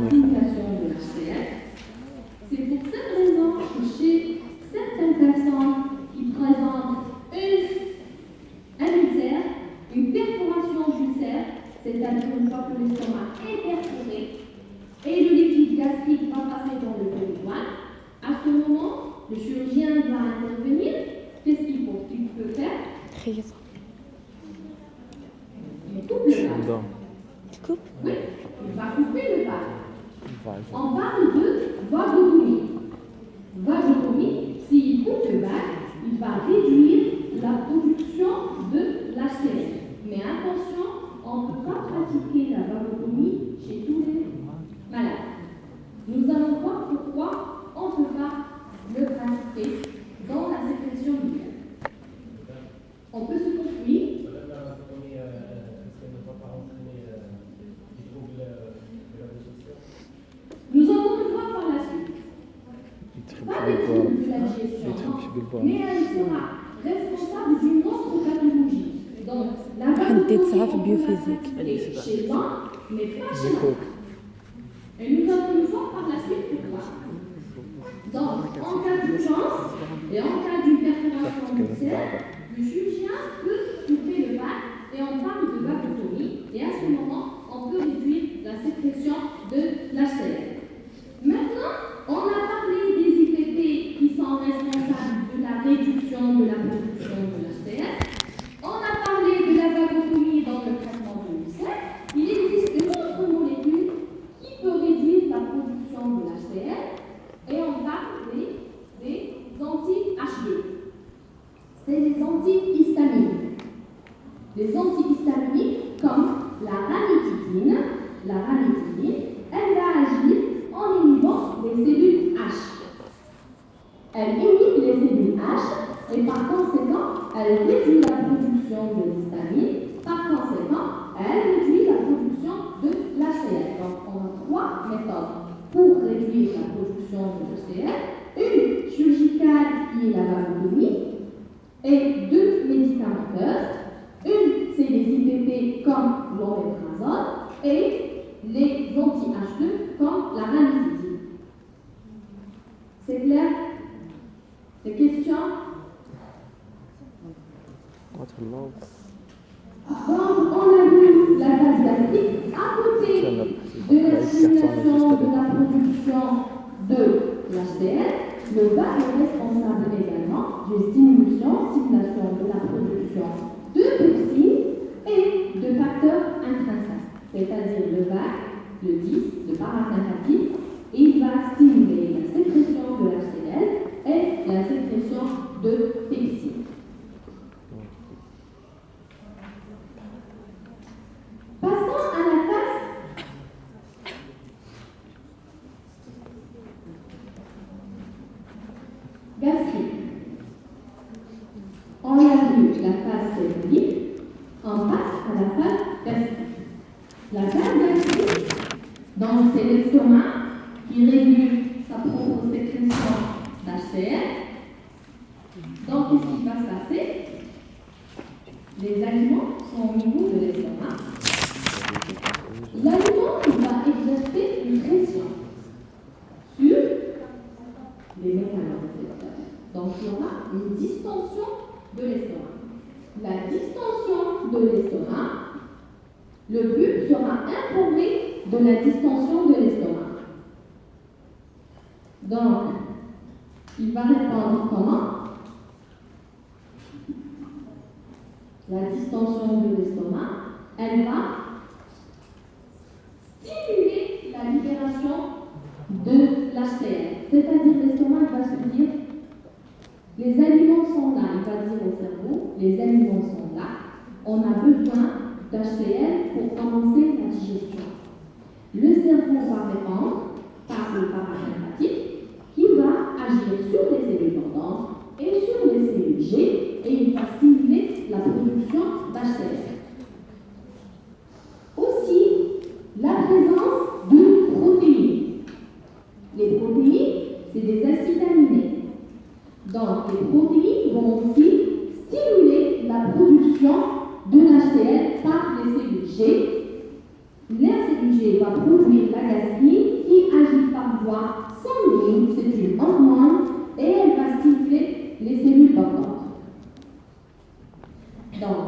stimulation de l'HCL. C'est pour cette raison que chez certaines personnes qui présentent un ulcère, une perforation d'ulcère, c'est-à-dire une fois que l'estomac est perforé et le liquide gastrique va passer dans le péritoine, à ce moment, le chirurgien va intervenir. Qu'est-ce qu'il peut faire? Il coupe le bas. Tu coupes? Oui, il va couper le bas. On parle de vagotomie. Vagotomie, s'il coupe le bas, il va réduire la production de l'HCL. Mais attention, on ne peut pas pratiquer la vagotomie chez tous les malades. Nous allons voir pourquoi on ne peut pas le pratiquer dans la sécrétion biliaire. On peut se construire. Nous allons le voir par la suite. Pas des troubles de la digestion, mais elle sera responsable d'une autre pathologie. Donc, la vagotomie biophysique chez l'homme, mais pas chez l'homme. Et nous allons le voir par la suite pourquoi. Donc, en cas d'urgence et en cas d'une perforation d'ulcère, le chirurgien peut couper le bas et on parle de vagotomie. Et à ce moment, on peut réduire la sécrétion de l'HCL. Maintenant, on a parlé des IPP qui sont responsables de la réduction de la production de l'HCL. On a parlé de la vagotomie dans le traitement de l'ulcère. Il existe une autre molécule qui peut réduire la production de l'HCL et on parle des anti-H2. C'est les antihistaminiques. Les antihistaminiques comme la ranitidine, elle va agir en inhibant les cellules H. Elle inhibe les cellules H et par conséquent, elle réduit la production de l'histamine. Par conséquent, elle réduit la production de l'HCL. Donc, on a trois méthodes pour réduire la production de l'HCL. Une chirurgicale qui est la vagotomie et deux médicamenteuses. Une, c'est les IPP comme l'oméprazole et les anti-H2 comme la ranitidine. C'est clair? Des questions? Donc, on a vu la phase gastrique à côté de la stimulation de la production de l'HCL. Le bas est responsable également de stimulation de la production de pepsine et de facteurs intrinsèques, c'est-à-dire le VAC, le 10, le parasympathique, et il va stimuler la sécrétion de l'HCL et la sécrétion de pepsine. Passons à la phase gastrique. On a vu la phase cérébrile, on passe à la phase gastrique. La phase gastrique, donc c'est l'estomac qui régule sa propre sécrétion d'HCL. Donc, qu'est-ce qui va se passer? Les aliments sont au niveau de l'estomac. L'aliment va exercer une pression sur les mécanorécepteurs. Donc, il y aura une distension de l'estomac. La distension de l'estomac, le but sera informé de la distension de l'estomac. Donc, il va répondre comment? La distension de l'estomac, elle va stimuler la libération de l'HCL. C'est-à-dire l'estomac va se dire, les aliments sont là, il va dire au cerveau, les aliments sont là, on a besoin d'HCL pour commencer la digestion. Le cerveau va répondre par le parasympathique qui va agir sur les cellules tendantes et sur les cellules G et il va stimuler la production d'HCL. Aussi, la présence de protéines. Les protéines, c'est des acides aminés. Donc, les protéines vont aussi stimuler la production de l'HCL par les cellules G. La cellule G va produire la gastine voie sanguine, c'est une hormone, et elle va stimuler les cellules portantes. Donc,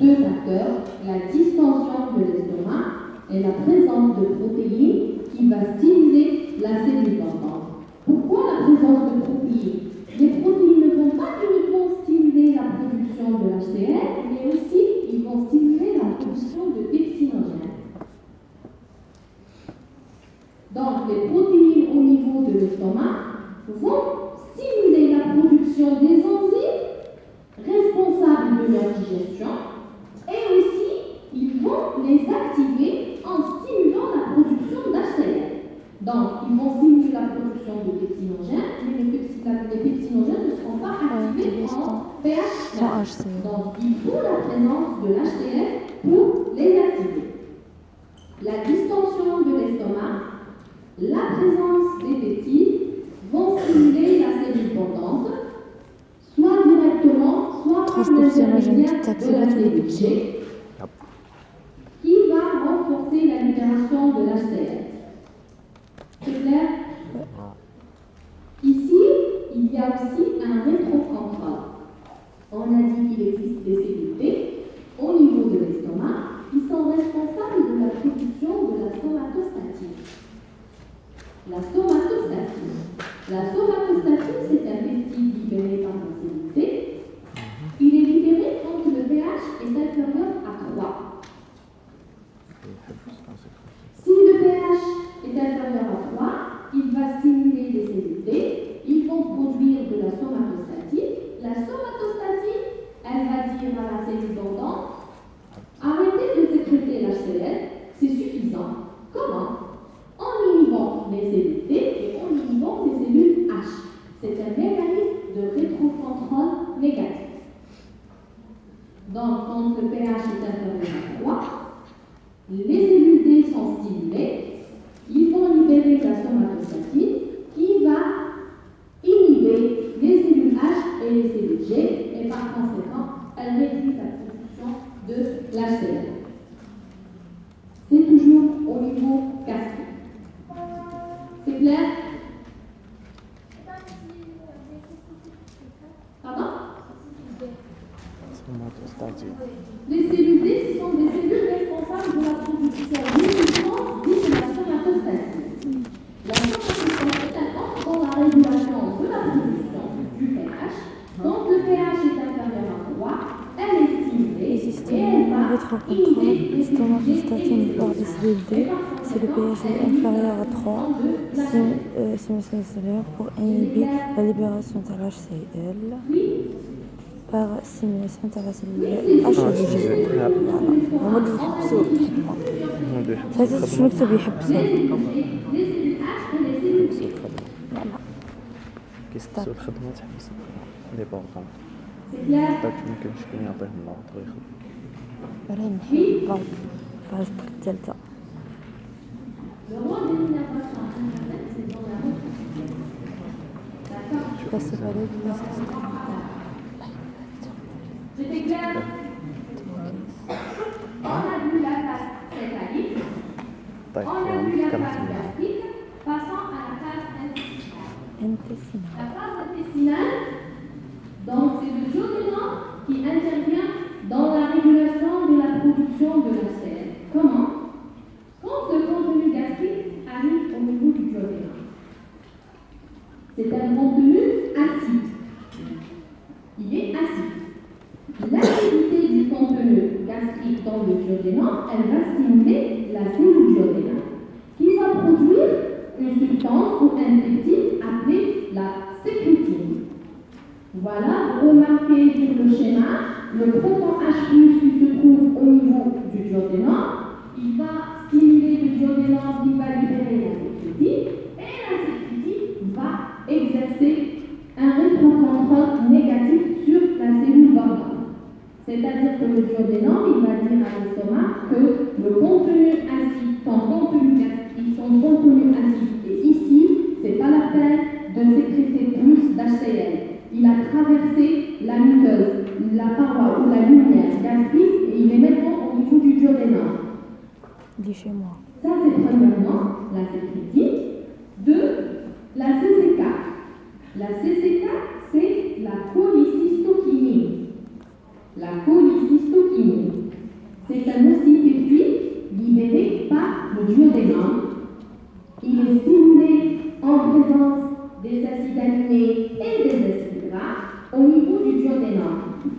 deux facteurs, la distension de l'estomac et la présence de protéines qui va stimuler la cellule portante. Pourquoi la présence de protéines? Les protéines ne vont pas uniquement stimuler la production de l'HCl, mais aussi ils vont stimuler la production de pepsinogènes. Donc, les protéines au niveau de l'estomac vont stimuler la production des enzymes responsables de leur digestion et aussi ils vont les activer en stimulant la production d'HCl. Donc, ils vont stimuler la production de pepsinogènes, mais les pepsinogènes ne seront pas activés en pH. Donc, il faut la présence de l'HCl pour les activer. La distension de l'estomac, la présence des peptides vont stimuler la cellule portante, soit directement, soit par l'intermédiaire de la cellule G, qui va renforcer la libération de l'HCl. C'est clair? Ici, il y a aussi un rétrocontrôle. On a dit qu'il existe des cellules T au niveau de l'estomac qui sont responsables de la production de la somatostatine. La somatostatine, c'est un peptide libéré par la cellule T. Il est libéré quand le pH est inférieur à 3. Si le pH est inférieur à 3, il va stimuler les cellules T, ils vont produire de la somatostatine. La somatostatine, elle va dire à la cellule portante, arrêtez de sécréter l'HCl, c'est suffisant. Comment? En inhibant les cellules T et en inhibant les cellules H. C'est un mécanisme de rétrocontrôle négatif. Donc, quand le pH est inférieur à 3, les cellules T sont stimulées, ils vont libérer la somatostatine qui va inhiber les cellules H et les cellules G et par conséquent, elle réduit la production de l'HCl. C'est toujours au niveau gastrique. C'est clair? Pardon? Les cellules D, ce sont des cellules responsables de la production de substances dites de la somatostatine. La somatostatine est importante dans la régulation de la production du pH. Donc le pH est inférieur à 3, elle est stimulée et elle va inhiber les somatostatine par des cellules D. Si le pH est inférieur à 3, c'est nécessaire pour inhiber la libération de l'HCl par stimulation de la cellule HCG. هما اللي يحبسوا الخدمة. هذا شنو كتب يحبسوا؟ كيستسوا الخدمة تحبس لي بورطون. داك ميمكنش كاين يعطيهم العطر ويخدم. راه نحب فاز الثالثة. بس بالك بس J'étais claire? On a vu la phase céphalique, on a vu la phase gastrique, passons à la phase intestinale. La phase intestinale, donc c'est le duodénum qui intervient dans la régulation de la production de l'HCl. Comment? Quand le contenu gastrique arrive au niveau du duodénum. C'est un contenu acide. Il est acide. L'acidité du contenu gastrique dans le duodénum, elle va stimuler la cellule duodénum qui va produire une substance ou un peptide appelé la sécrétine. Voilà, vous remarquez sur le schéma, le proton H+ qui se trouve au niveau du duodénum, il va stimuler le duodénum qui va libérer la sécrétine et la sécrétine va exercer un rétrocontrôle négatif sur la cellule portante. C'est-à-dire que le duodénum, il va dire à l'estomac que le contenu acide, ton contenu gastrique, ton contenu acide est ici, c'est pas la peine de sécréter plus d'HCl. Il a traversé la muqueuse, la paroi ou la lumière gastrique et il est maintenant au niveau du duodénum. Dis chez moi. Ça, c'est premièrement la sécrétine. La CCK, c'est la cholécystokinine. La cholécystokinine, c'est un oxypeptide libéré par le duodénum. Il est stimulé en présence des acides aminés et des acides gras au niveau du duodénum.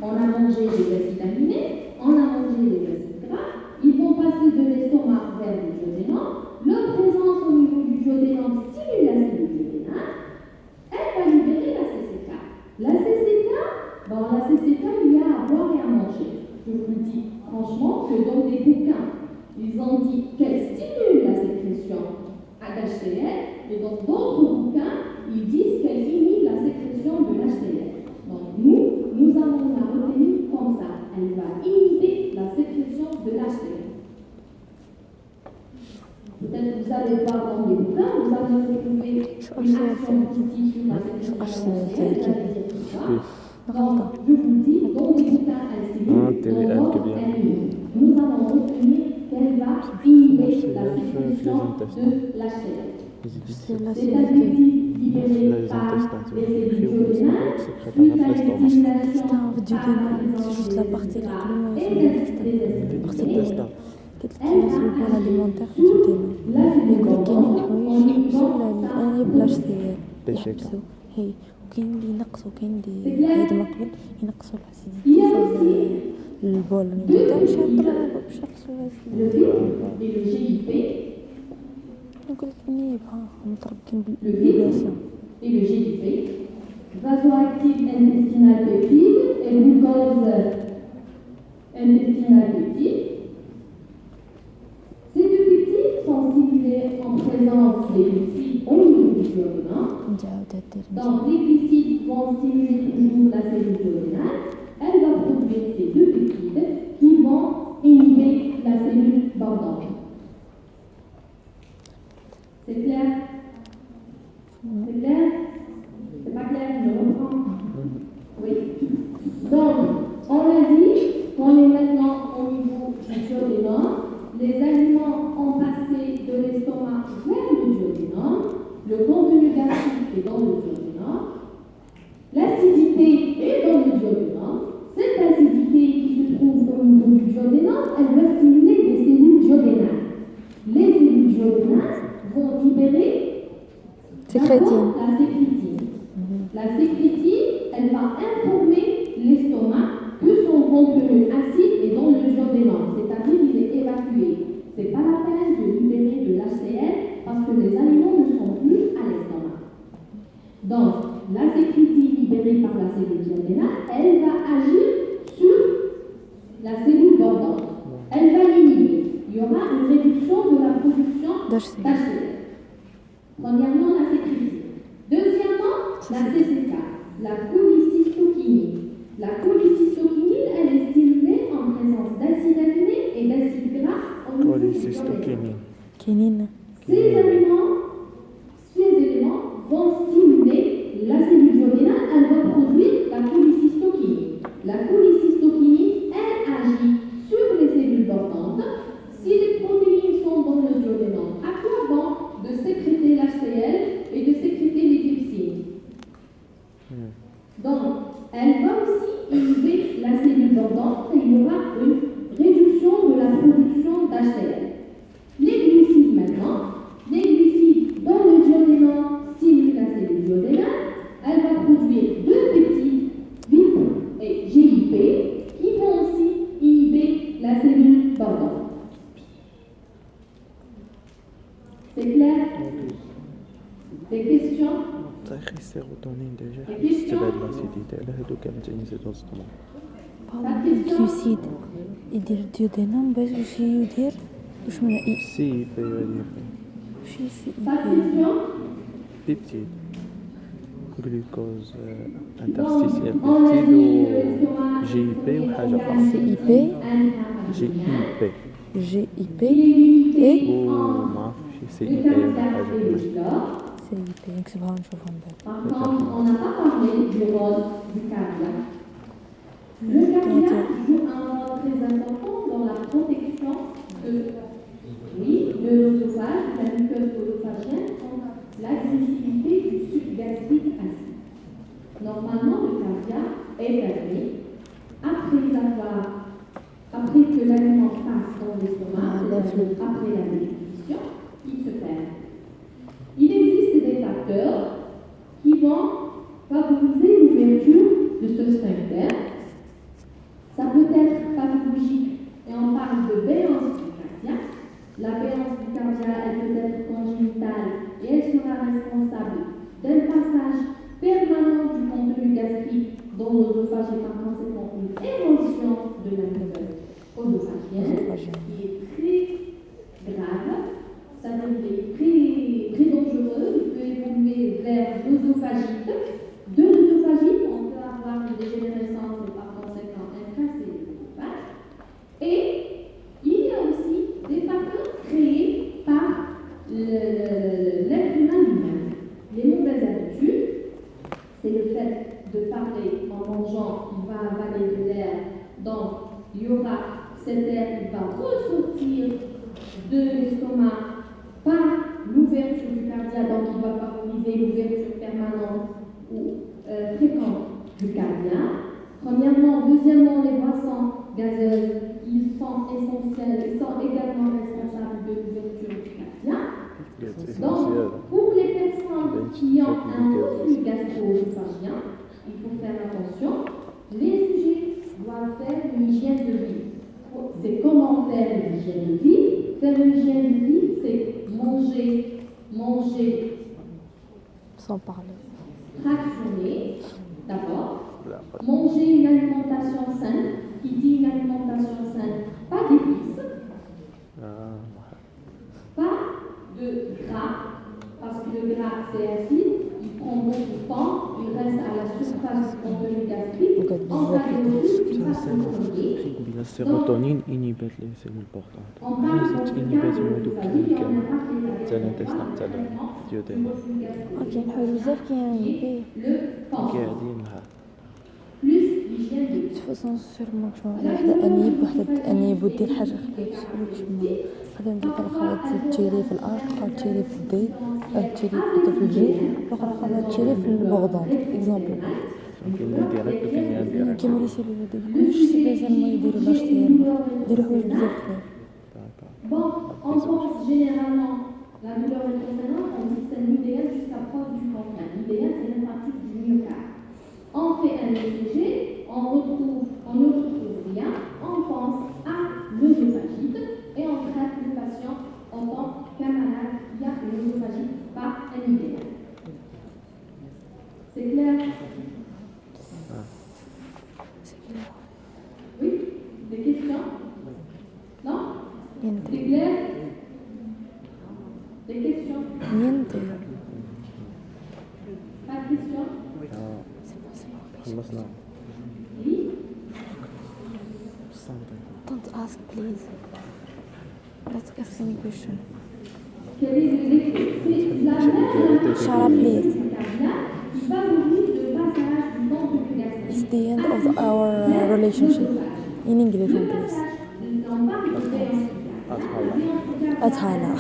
On a mangé des acides aminés, on a mangé des acides gras, ils vont passer de l'estomac vers le duodénum. Leur présence au niveau du duodénum stimule la cellule duodénale. Elle va libérer la CCK. La CCK, dans la CCK, il y a à boire et à manger. Je vous le dis franchement que dans des bouquins, ils ont dit qu'elle stimule la sécrétion d'HCl, et dans d'autres bouquins, ils disent qu'elle inhibe la sécrétion de l'HCl. Donc nous allons la retenir comme ça. Elle va inhiber la sécrétion de l'HCl. Peut-être que vous allez voir dans les bouquins, vous allez retrouver une action positive sur la sécrétion d'HCl. Donc, je vous dis, dans les bouquins, elle stimule, dans d'autres, elle inhibe. Nous allons retenir qu'elle va inhiber la sécrétion de l'HCl. C'est la C'est un liquide libéré par les cellules duodénales suite à une stimulation c'est juste la partie la plus intestin. كتلقى في البول alimentaire في الدم يقول كاينين حوايج يحبسوا الانياب الاشتيال يحبسوا هي وكاين اللي ينقصوا كاين اللي عيد ما قبل ينقصوا الاسيديتي في البول alimentaire باش ينقصوا الاسيديتي نقول لك اني يبغى متربكين بالبيباسيون et le GIP, vasoactive intestinal peptide et glucose intestinal peptide. Ces deux peptides sont stimulés en présence des glucides au niveau du duodénum. Donc les glucides vont stimuler toujours la cellule duodénale. Elle va produire ces deux peptides qui vont inhiber la cellule bordante. C'est clair? C'est clair? C'est pas clair? Je reprends. Oui. Donc, on a dit qu'on est maintenant au niveau du duodénum. Les aliments ont passé de l'estomac vers le duodénum. Le contenu gastrique est dans le duodénum. L'acidité est dans le duodénum. Cette acidité qui se trouve au niveau du duodénum, elle va stimuler les cellules duodénales. Les cellules duodénales vont libérer sécrétine. La sécrétine, elle va informer l'estomac que son contenu acide est dans le duodénum, c'est-à-dire qu'il est évacué. Ce n'est pas la peine de libérer de l'HCl parce que les aliments ne sont plus à l'estomac. Donc, la sécrétine libérée par la cellule duodénale, elle va agir sur la cellule bordante. Elle va l'inhiber. Il y aura une réduction de la production d'HCl. Premièrement, la sécrétine. Deuxièmement, la CCK, la cholécystokinine. La cholécystokinine, elle est stimulée en présence d'acides aminés et d'acides gras au niveau du duodénum. Ces éléments vont stimuler la cellule duodénale, elle va produire la cholécystokinine. La cholécystokinine, elle agit sur les cellules bordantes. Si les protéines sont dans le duodénum, à quoi bon de sécréter l'HCl et de sécréter les glycines? Donc, elle va aussi inhiber la cellule bordante et il y aura une réduction de la production d'HCl. Les glucides maintenant, les glucides dans le duodénum stimulent la cellule duodénale. Elle va produire deux peptides, VIP et GIP, qui vont aussi inhiber la cellule bordante. C'est clair? Des questions? صحيح السيروتونين ديجا استبعاد الاسيديتي على هادو كامل تنزيدو الصدمة. الجلوسيد يدير الديودينام باش يدير واش من سي بي يدير شي سي بيبتيد جلوكوز انترستيسيال بيبتيد و جي بي وحاجة أخرى سي اي بي جي اي بي اي و معرفتش سي اي بي ولا حاجة أخرى. CIP, نكتبها ونشوفها من بعد. Par contre, on n'a pas parlé du rôle du cardiaque. Le cardiaque joue un rôle très important dans la protection de l'œsophage, de la muqueuse œsophagienne, contre l'agressivité du suc gastrique acide. l'entraînement de cardia est permis après que l'aliment passe dans l'estomac, c'est-à-dire après la déglutition, il se perd. Il existe des facteurs qui vont favoriser l'ouverture de ce sphincter. Ça peut être pathologique et on parle de béance du cardia. La béance du cardia, elle peut être congénitale et elle sera responsable d'un passage permanent du contenu gastrique dans l'œsophage et par conséquent une érosion de la muqueuse œsophagienne qui est très grave, c'est-à-dire qui est très dangereux, il peut évoluer vers l'œsophagite. De l'œsophagite, on peut avoir une dégénérescence et par conséquent un cancer de l'œsophage. Et il y a aussi des facteurs créés par l'être humain lui-même. Les mauvaises habitudes, c'est le fait de parler en mangeant, il va avaler de l'air, donc il y aura cet air qui va ressortir de l'estomac par l'ouverture du cardia, donc il va favoriser l'ouverture permanente ou fréquente du cardia. Premièrement, deuxièmement, les boissons gazeuses, ils sont essentiels, ils sont également responsables de l'ouverture du cardia. Donc, pour les personnes qui ont un reflux gastro-œsophagien, il faut faire attention. Les sujets doivent faire une hygiène de vie. C'est comment faire une hygiène de vie. Faire une hygiène de vie, c'est manger sans parler. Fractionné, d'abord. Manger une alimentation saine. Qui dit une alimentation saine, pas d'épices. Pas de gras, parce que le gras c'est acide, il prend beaucoup de temps, il reste à la surface du contenu gastrique. En cas de reflux, il passe au premier. La sérotonine inhibe les cellules portantes. On parle C'est inhibe les molécules de l'intestin, duodénal. Ok, نحاول بزاف كيعني قاعدين لها. plus l'hygiène de vie. de toute façon sûrement que واحدة أنيب وحدة أنيب ودير حاجة خفيفة بصحابك شما غادي ندير الأخرى تيري في الأرض الأخرى تيري في الدي تيري في الجي الأخرى غادي تيري في البغضون إكزامبل كيما لي سيرو هادوك كلشي سبيسيالمون يديرو لاش يديرو حوايج بزاف خفاف. Bon, on pense généralement la douleur intestinale, on dit c'est l'idéal jusqu'à preuve du contraire. L'idéal, c'est l'infarctus du myocarde. On fait un ECG, on ne retrouve rien, on pense à l'œsophagite et on traite le patient en tant qu'un malade qui a l'œsophagite par un idéal. C'est clair? C'est clair. Oui? Des questions? Non? Niente. C'est clair? Des questions? Niente. Pas de questions? خلصنا. Oui? Don't ask please. Let's ask any question. Quel est la mère Shut up please. qui favorise le passage du contenu gastrique. It's the end of our relationship. In English please. أتهلا.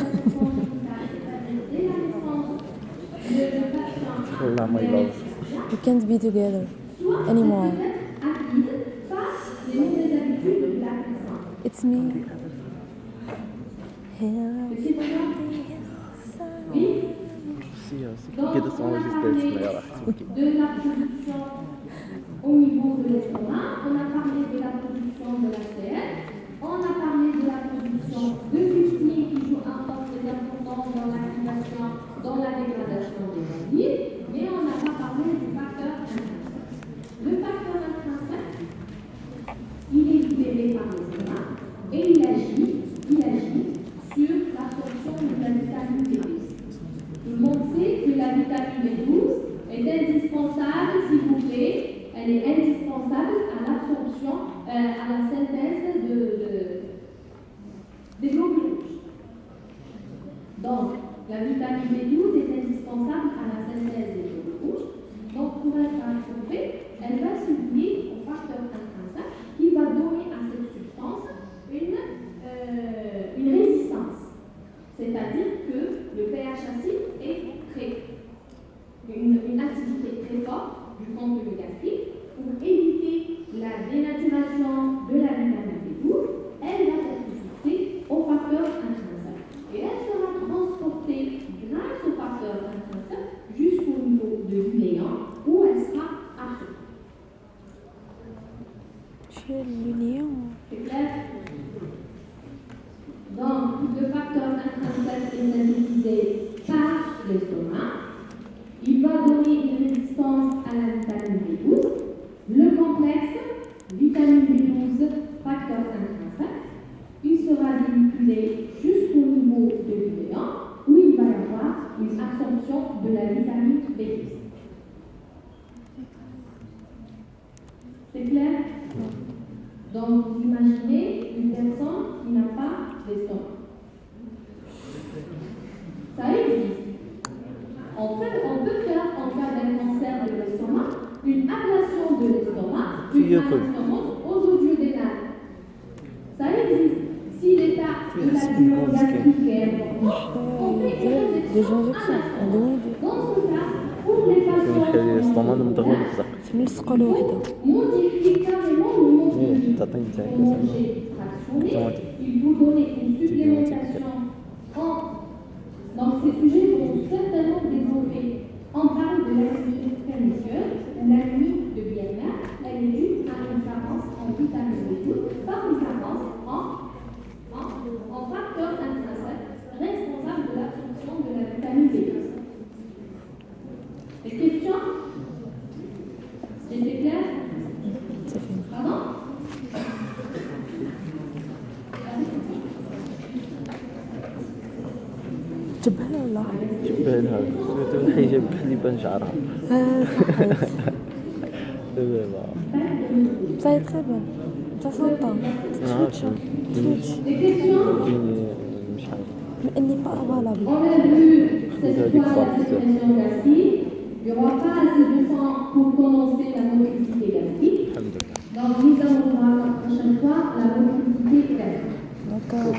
والله my love. We can't be together anymore. It's me. كده s'enregistrer اسمها راح تسوي. De la production au niveau de l'estomac, on a parlé de la production de la CL, on a parlé de la production de fustier qui joue un rôle très important dans l'activation, dans la dégradation des lipides, mais on n'a pas parlé du facteur intrinsèque. Le facteur intrinsèque, il est libéré par l'estomac et il agit sur l'absorption de la vitamine B12. Tout le monde sait que la vitamine B12 est indispensable, s'il vous plaît, elle est indispensable à l'absorption, à la synthèse des globules rouges. Donc, la vitamine B12 est indispensable à la synthèse des globules rouges. Donc, pour être absorbée, elle va se lier au facteur intrinsèque qui va donner à cette substance une résistance. C'est-à-dire que le pH acide est une acidité très forte du contenu gastrique pour éviter la dénaturation de la vitamine B12. Elle va être fixée au facteur intrinsèque. Et elle sera transportée grâce au facteur intrinsèque jusqu'au niveau de l'uléon où elle sera absorbée. Chez l'uléon. C'est clair? Donc, le facteur intrinsèque est synthétisé par l'estomac. Il va donner une résistance à la vitamine B12. Le complexe, vitamine B12, facteur intrinsèque, il sera véhiculé jusqu'au niveau de l'uléon où il va y avoir une absorption de la vitamine B12. C'est clair? Donc, vous imaginez une personne qui n'a pas d'estomac. Ça existe. On peut faire, en cas d'un cancer de l'estomac, une ablation de l'estomac, une anastomose aux audiodénales. Ça existe. Si l'état de la tumeur gastrique est important, on fait une résection anastomotique. Dans ce cas, pour les patients modifier carrément le mode de manger fractionné, il faut donner une supplémentation en... Donc ces sujets vont certainement développer. On parle de l'anémie pernicieuse, l'anémie de Biermer, elle est due à une carence en vitamine B12 par une carence en facteur intrinsèque responsable de l'absorption de la vitamine B12. Des questions? C'était clair? C'est fini. Pardon? جبهة ولا جبهة لها سويت الحجاب اللي بان شعرها صاير تخربن تصنطن تفوتشا مش عارف اني بارابالا On a vu cette fois la situation gastrique. Il n'y aura pas assez de temps pour commencer la motricité gastrique. Donc nous allons voir la prochaine fois la motricité gastrique. D'accord.